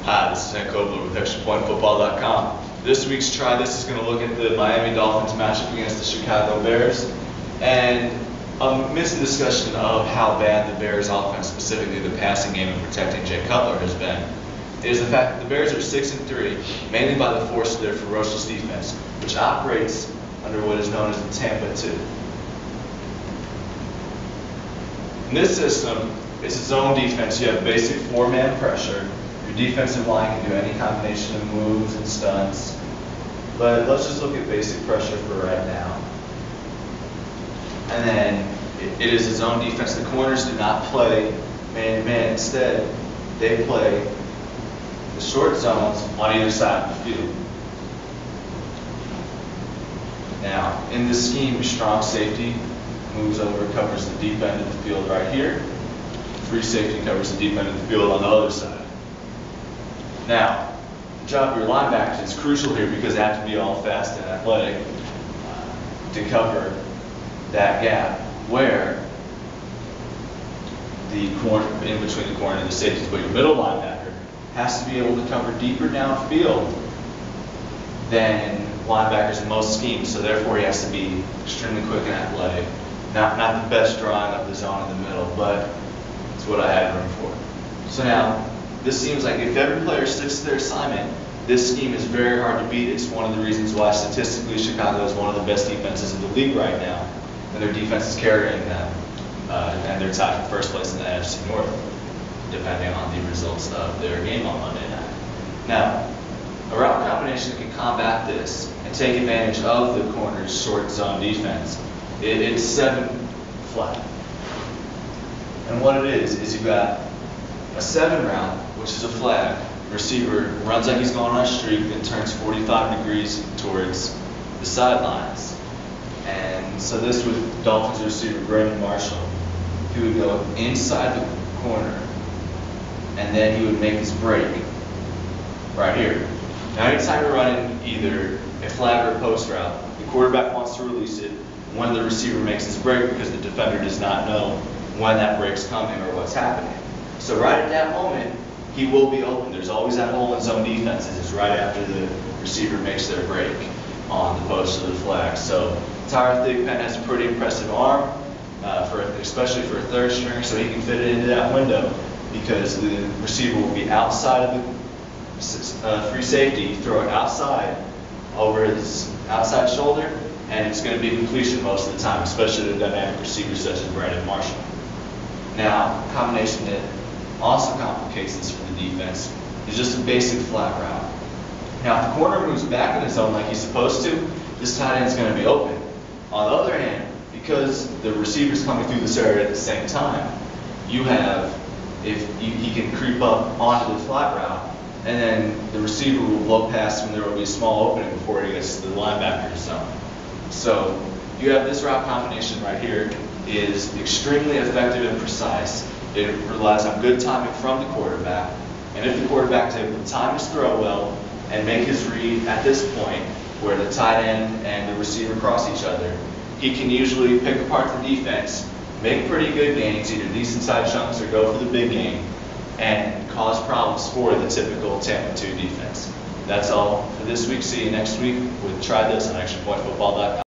Hi, this is Nick Kobler with ExtraPointFootball.com. This week's Try This is going to look at the Miami Dolphins matchup against the Chicago Bears. And amidst the discussion of how bad the Bears offense, specifically the passing game and protecting Jay Cutler, has been, is the fact that the Bears are 6-3, mainly by the force of their ferocious defense, which operates under what is known as the Tampa 2. In this system, it's its own defense. You have basic four-man pressure. Your defensive line can do any combination of moves and stunts. But let's just look at basic pressure for right now. And then it is its own defense. The corners do not play man-to-man. Instead, they play the short zones on either side of the field. Now, in this scheme, strong safety moves over, covers the deep end of the field right here. Free safety covers the deep end of the field on the other side. Now, the job of your linebackers is crucial here because they have to be all fast and athletic to cover that gap where the corner, in between the corner and the safeties, but your middle linebacker has to be able to cover deeper downfield than linebackers in most schemes, so therefore he has to be extremely quick and athletic. Not the best drawing of the zone in the middle, but it's what I had room for. So now, this seems like if every player sticks to their assignment, this scheme is very hard to beat. It's one of the reasons why statistically Chicago is one of the best defenses in the league right now, and their defense is carrying them, and they're tied for first place in the NFC North, depending on the results of their game on Monday night. Now, a route combination can combat this and take advantage of the corner's short zone defense. It's 7 flat. And what it is you've got a 7 route, which is a flag. The receiver runs like he's going on a streak, then turns 45 degrees towards the sidelines. And so this with Dolphins receiver Brandon Marshall, he would go inside the corner, and then he would make his break right here. Now, anytime you're running either a flag or a post route, the quarterback wants to release it when the receiver makes his break because the defender does not know when that break's coming or what's happening. So right at that moment, he will be open. There's always that hole in zone defenses. It's right after the receiver makes their break on the post or the flag. So Tyler Thigpen has a pretty impressive arm, especially for a third stringer, so he can fit it into that window because the receiver will be outside of the free safety, throw it outside over his outside shoulder, and it's going to be completion most of the time, especially the dynamic receivers such as Brandon Marshall. Now, a combination that also complicates this for the defense is just a basic flat route. Now, if the corner moves back in the zone like he's supposed to, this tight end is going to be open. On the other hand, because the receiver's coming through this area at the same time, you have, he can creep up onto the flat route, and then the receiver will blow past when there will be a small opening before he gets to the linebacker's zone. So you have this route combination right here is extremely effective and precise. It relies on good timing from the quarterback, and if the quarterback is able to time his throw well and make his read at this point where the tight end and the receiver cross each other, he can usually pick apart the defense, make pretty good gains, either decent side chunks or go for the big game, and cause problems for the typical Tampa 2 defense. That's all for this week. See you next week with Try This on ExtraPointFootball.com.